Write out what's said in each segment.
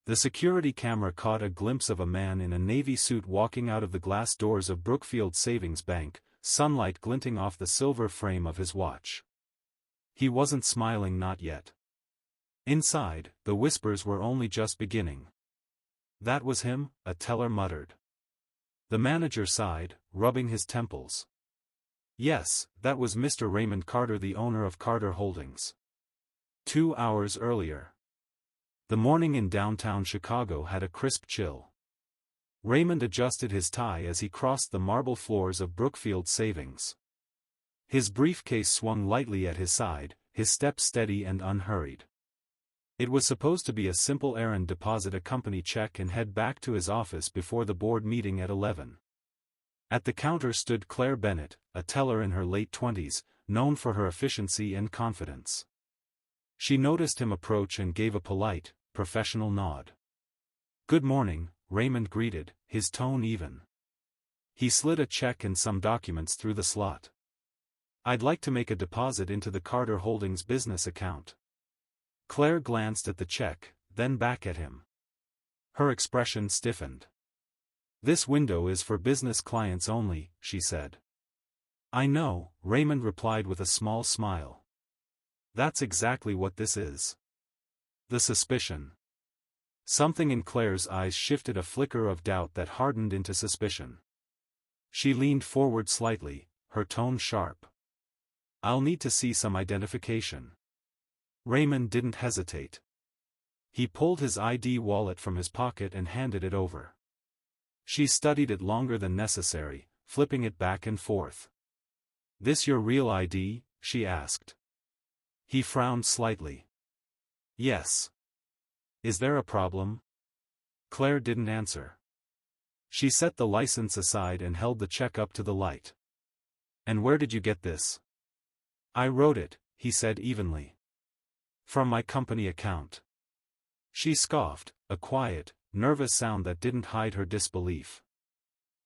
The security camera caught a glimpse of a man in a navy suit walking out of the glass doors of Brookfield Savings Bank, sunlight glinting off the silver frame of his watch. He wasn't smiling, not yet. Inside, the whispers were only just beginning. "That was him," a teller muttered. The manager sighed, rubbing his temples. "Yes, that was Mr. Raymond Carter, the owner of Carter Holdings. 2 hours earlier." The morning in downtown Chicago had a crisp chill. Raymond adjusted his tie as he crossed the marble floors of Brookfield Savings. His briefcase swung lightly at his side, his step steady and unhurried. It was supposed to be a simple errand: deposit a company check and head back to his office before the board meeting at 11. At the counter stood Claire Bennett, a teller in her late 20s, known for her efficiency and confidence. She noticed him approach and gave a polite, professional nod. "Good morning," Raymond greeted, his tone even. He slid a check and some documents through the slot. "I'd like to make a deposit into the Carter Holdings business account." Claire glanced at the check, then back at him. Her expression stiffened. "This window is for business clients only," she said. "I know," Raymond replied with a small smile. "That's exactly what this is." The suspicion. Something in Claire's eyes shifted, a flicker of doubt that hardened into suspicion. She leaned forward slightly, her tone sharp. "I'll need to see some identification." Raymond didn't hesitate. He pulled his ID wallet from his pocket and handed it over. She studied it longer than necessary, flipping it back and forth. "This your real ID?" she asked. He frowned slightly. "Yes." "Is there a problem?" Claire didn't answer. She set the license aside and held the check up to the light. "And where did you get this?" "I wrote it," he said evenly. "From my company account." She scoffed, a quiet, nervous sound that didn't hide her disbelief.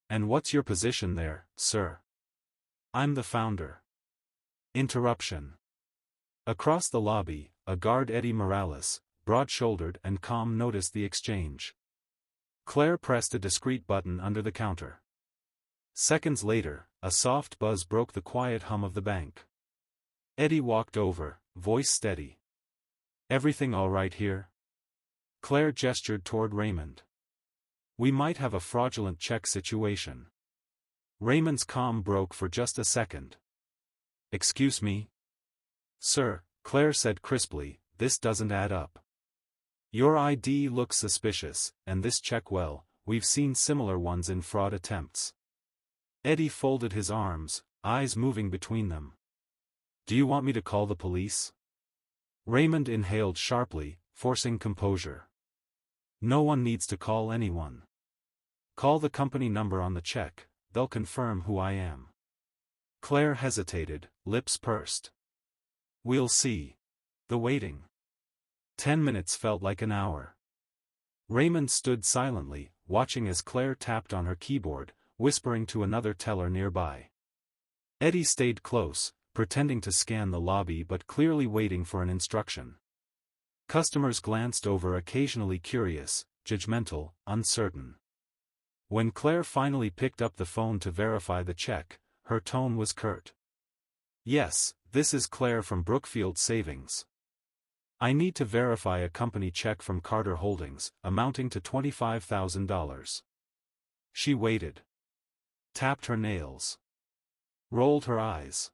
"And what's your position there, sir?" "I'm the founder." Interruption. Across the lobby, a guard, Eddie Morales, broad-shouldered and calm, noticed the exchange. Claire pressed a discreet button under the counter. Seconds later, a soft buzz broke the quiet hum of the bank. Eddie walked over, voice steady. "Everything all right here?" Claire gestured toward Raymond. "We might have a fraudulent check situation." Raymond's calm broke for just a second. "Excuse me?" "Sir," Claire said crisply, "this doesn't add up. Your ID looks suspicious, and this check, well, we've seen similar ones in fraud attempts." Eddie folded his arms, eyes moving between them. "Do you want me to call the police?" Raymond inhaled sharply, forcing composure. "No one needs to call anyone. Call the company number on the check, they'll confirm who I am." Claire hesitated, lips pursed. "We'll see." The waiting. 10 minutes felt like an hour. Raymond stood silently, watching as Claire tapped on her keyboard, whispering to another teller nearby. Eddie stayed close, pretending to scan the lobby but clearly waiting for an instruction. Customers glanced over, occasionally curious, judgmental, uncertain. When Claire finally picked up the phone to verify the check, her tone was curt. "Yes, this is Claire from Brookfield Savings. I need to verify a company check from Carter Holdings, amounting to $25,000. She waited. Tapped her nails. Rolled her eyes.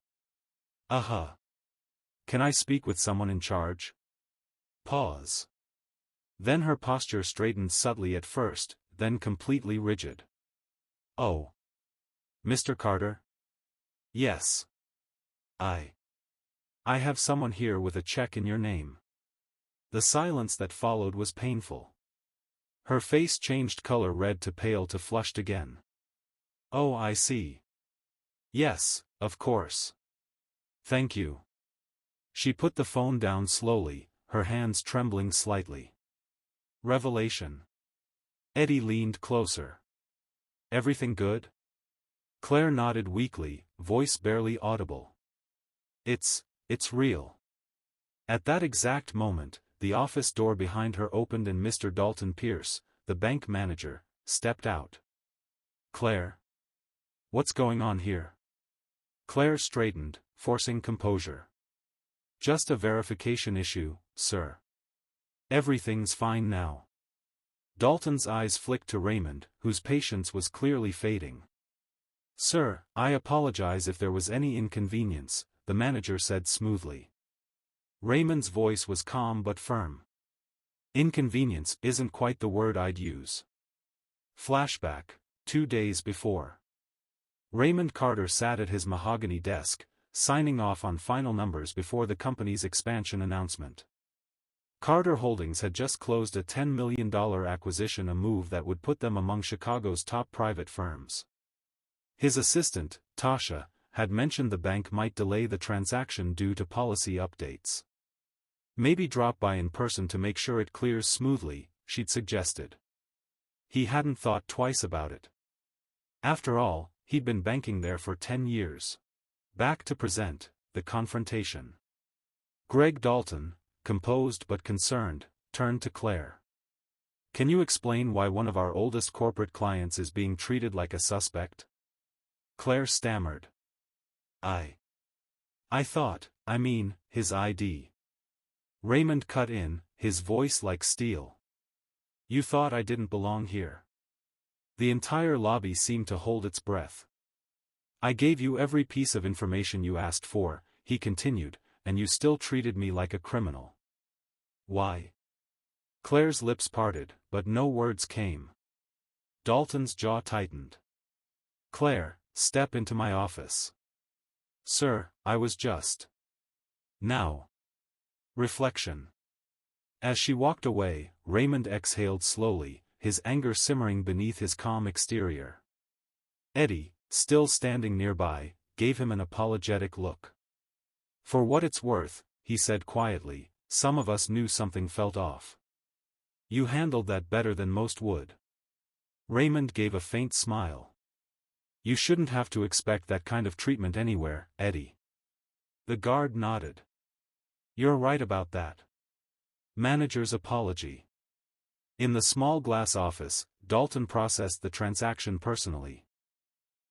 Can I speak with someone in charge?" Pause. Then her posture straightened subtly at first, then completely rigid. "Oh. Mr. Carter?" "Yes. I have someone here with a check in your name." The silence that followed was painful. Her face changed color, red to pale to flushed again. "Oh, I see. Yes, of course. Thank you." She put the phone down slowly, her hands trembling slightly. Revelation. Eddie leaned closer. "Everything good?" Claire nodded weakly, voice barely audible. It's real." At that exact moment, the office door behind her opened and Mr. Dalton Pierce, the bank manager, stepped out. "Claire? What's going on here?" Claire straightened, forcing composure. "Just a verification issue, sir. Everything's fine now." Dalton's eyes flicked to Raymond, whose patience was clearly fading. "Sir, I apologize if there was any inconvenience," the manager said smoothly. Raymond's voice was calm but firm. "Inconvenience isn't quite the word I'd use." Flashback, 2 days before. Raymond Carter sat at his mahogany desk, signing off on final numbers before the company's expansion announcement. Carter Holdings had just closed a $10 million acquisition, a move that would put them among Chicago's top private firms. His assistant, Tasha, had mentioned the bank might delay the transaction due to policy updates. "Maybe drop by in person to make sure it clears smoothly," she'd suggested. He hadn't thought twice about it. After all, he'd been banking there for 10 years. Back to present, the confrontation. Greg Dalton, composed but concerned, turned to Claire. "Can you explain why one of our oldest corporate clients is being treated like a suspect?" Claire stammered. I thought, his ID. Raymond cut in, his voice like steel. "You thought I didn't belong here?" The entire lobby seemed to hold its breath. "I gave you every piece of information you asked for," he continued, "and you still treated me like a criminal." "Why?" Claire's lips parted, but no words came. Dalton's jaw tightened. "Claire, step into my office." "Sir, I was just..." Now. Reflection. As she walked away, Raymond exhaled slowly, his anger simmering beneath his calm exterior. Eddie, still standing nearby, gave him an apologetic look. "For what it's worth," he said quietly, "some of us knew something felt off. You handled that better than most would." Raymond gave a faint smile. "You shouldn't have to expect that kind of treatment anywhere, Eddie." The guard nodded. "You're right about that." Manager's apology. In the small glass office, Dalton processed the transaction personally.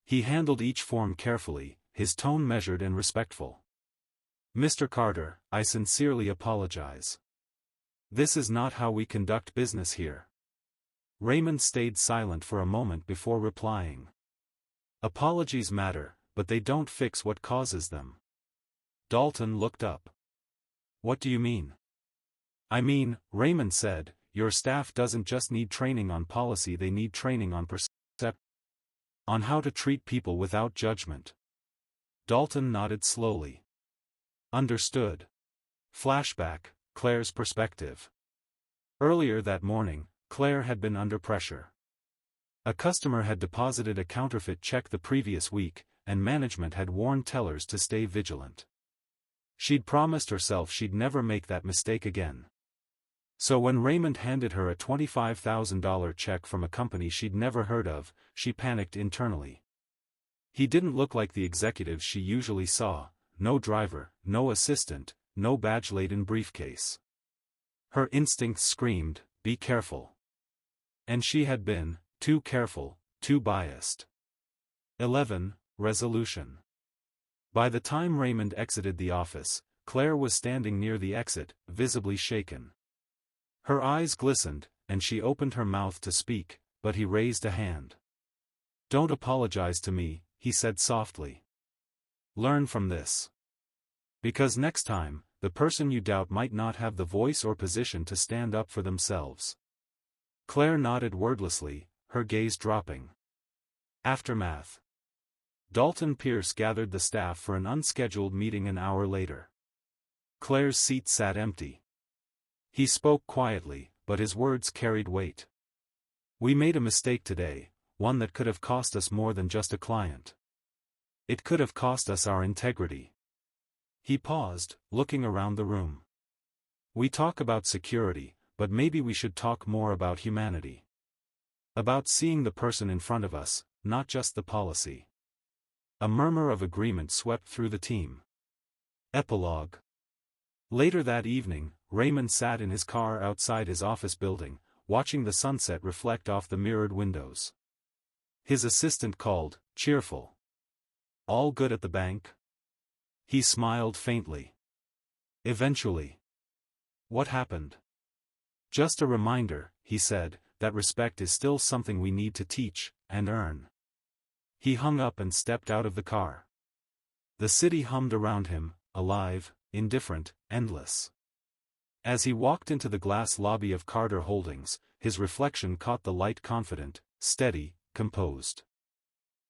He handled each form carefully, his tone measured and respectful. "Mr. Carter, I sincerely apologize. This is not how we conduct business here." Raymond stayed silent for a moment before replying. "Apologies matter, but they don't fix what causes them." Dalton looked up. "What do you mean?" Raymond said, "your staff doesn't just need training on policy, they need training on perception. On how to treat people without judgment." Dalton nodded slowly. "Understood." Flashback, Claire's perspective. Earlier that morning, Claire had been under pressure. A customer had deposited a counterfeit check the previous week, and management had warned tellers to stay vigilant. She'd promised herself she'd never make that mistake again. So when Raymond handed her a $25,000 check from a company she'd never heard of, she panicked internally. He didn't look like the executives she usually saw: no driver, no assistant, no badge-laden briefcase. Her instincts screamed, "Be careful." And she had been, too careful, too biased. 11. Resolution. By the time Raymond exited the office, Claire was standing near the exit, visibly shaken. Her eyes glistened, and she opened her mouth to speak, but he raised a hand. "Don't apologize to me," he said softly. "Learn from this. Because next time, the person you doubt might not have the voice or position to stand up for themselves." Claire nodded wordlessly, her gaze dropping. Aftermath. Dalton Pierce gathered the staff for an unscheduled meeting an hour later. Claire's seat sat empty. He spoke quietly, but his words carried weight. "We made a mistake today, one that could have cost us more than just a client. It could have cost us our integrity." He paused, looking around the room. "We talk about security, but maybe we should talk more about humanity. About seeing the person in front of us, not just the policy." A murmur of agreement swept through the team. Epilogue. Later that evening, Raymond sat in his car outside his office building, watching the sunset reflect off the mirrored windows. His assistant called, cheerful. "All good at the bank?" He smiled faintly. "Eventually." "What happened?" "Just a reminder," he said, "that respect is still something we need to teach, and earn." He hung up and stepped out of the car. The city hummed around him, alive, indifferent, endless. As he walked into the glass lobby of Carter Holdings, his reflection caught the light, confident, steady, composed.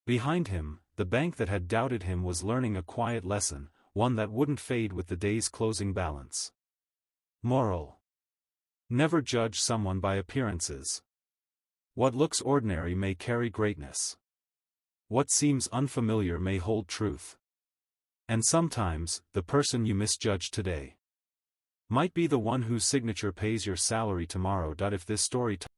Behind him, the bank that had doubted him was learning a quiet lesson, one that wouldn't fade with the day's closing balance. Moral: never judge someone by appearances. What looks ordinary may carry greatness. What seems unfamiliar may hold truth. And sometimes, the person you misjudge today might be the one whose signature pays your salary tomorrow. If this story